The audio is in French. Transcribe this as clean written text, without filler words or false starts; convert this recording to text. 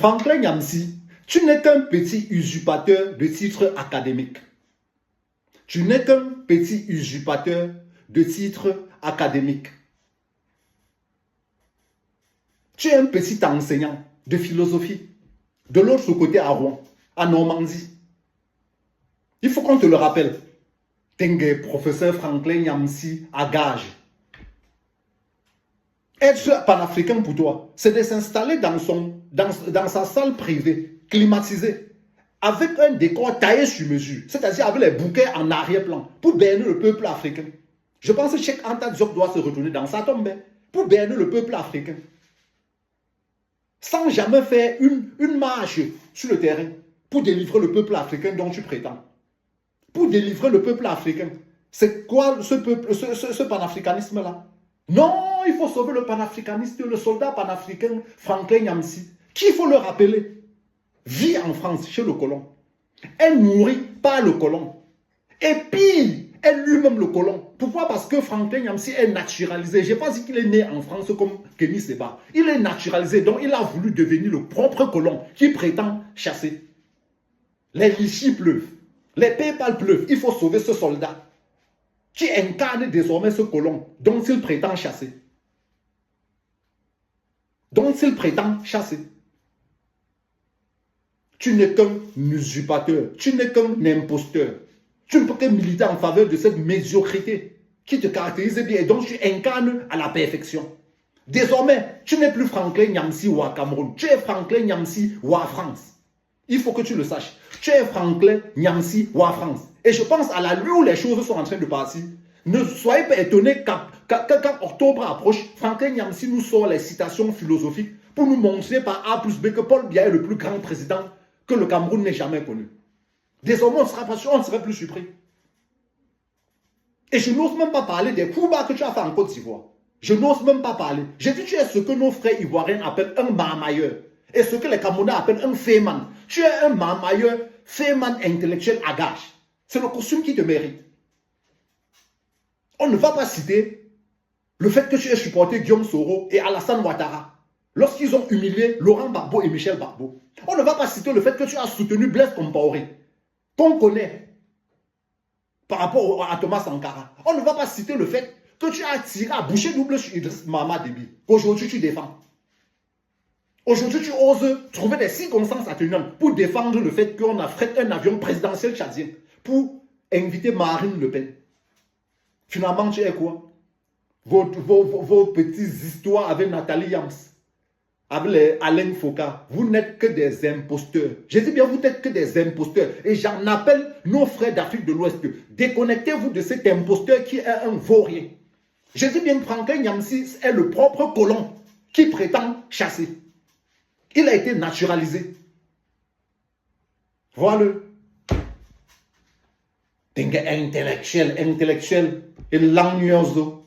Franklin Nyamsi, tu n'es qu'un petit usurpateur de titres académiques. Tu n'es qu'un petit usurpateur de titres académiques. Tu es un petit enseignant de philosophie de l'autre côté à Rouen, à Normandie. Il faut qu'on te le rappelle. Tengue, professeur Franklin Nyamsi à Gage. Être panafricain pour toi, c'est de s'installer dans sa salle privée, climatisée, avec un décor taillé sur mesure, c'est-à-dire avec les bouquets en arrière-plan, pour berner le peuple africain. Je pense que Cheikh Anta Diop doit se retourner dans sa tombe pour berner le peuple africain. Sans jamais faire une marche sur le terrain pour délivrer le peuple africain dont tu prétends. Pour délivrer le peuple africain. C'est quoi ce panafricanisme-là? Non, il faut sauver le panafricaniste, le soldat panafricain Franklin Nyamsi, qui, il faut le rappeler, vit en France chez le colon. Elle nourrit par le colon. Et pire, elle lui-même le colon. Pourquoi? Parce que Franklin Nyamsi est naturalisé. Je n'ai pas dit qu'il est né en France comme Kémy Seba. Il est naturalisé, donc il a voulu devenir le propre colon qui prétend chasser. Les lichis pleuvent, les PayPal pleuvent. Il faut sauver ce soldat qui incarne désormais ce colon dont il prétend chasser. Dont il prétend chasser. Tu n'es qu'un usurpateur, tu n'es qu'un imposteur. Tu ne peux que militer en faveur de cette médiocrité qui te caractérise bien et dont tu incarnes à la perfection. Désormais, tu n'es plus Franklin Nyamsi ou à Cameroun, tu es Franklin Nyamsi ou à France. Il faut que tu le saches. Tu es Franklin Nyamsi ou à France. Et je pense à la lui où les choses sont en train de partir. Ne soyez pas étonnés quand octobre approche, Franklin Nyamsi nous sort les citations philosophiques pour nous montrer par A plus B que Paul Biya est le plus grand président que le Cameroun n'ait jamais connu. Désormais, on ne serait plus surpris. Et je n'ose même pas parler des coups bas que tu as fait en Côte d'Ivoire. Je n'ose même pas parler. J'ai dit, tu es ce que nos frères ivoiriens appellent un marmailleur. Et ce que les Camerounais appellent un féman. Tu es un marmailleur, féman intellectuel à gage. C'est le costume qui te mérite. On ne va pas citer le fait que tu aies supporté Guillaume Soro et Alassane Ouattara lorsqu'ils ont humilié Laurent Gbagbo et Michel Gbagbo. On ne va pas citer le fait que tu as soutenu Blaise Compaoré, qu'on connaît par rapport à Thomas Sankara. On ne va pas citer le fait que tu as tiré à boucher double sur Idriss Mama Déby, qu'aujourd'hui tu défends. Aujourd'hui, tu oses trouver des circonstances atténuantes pour défendre le fait qu'on a fait un avion présidentiel tchadien pour inviter Marine Le Pen. Finalement, tu es quoi? Vos petites histoires avec Nathalie Yams, avec Alain Foucault, vous n'êtes que des imposteurs. Je dis bien, vous n'êtes que des imposteurs. Et j'en appelle nos frères d'Afrique de l'Ouest. Déconnectez-vous de cet imposteur qui est un vaurien. Je dis bien, Franklin Nyamsi est le propre colon qui prétend chasser. Il a été naturalisé. Voilà. Intellectuel, et langnoso.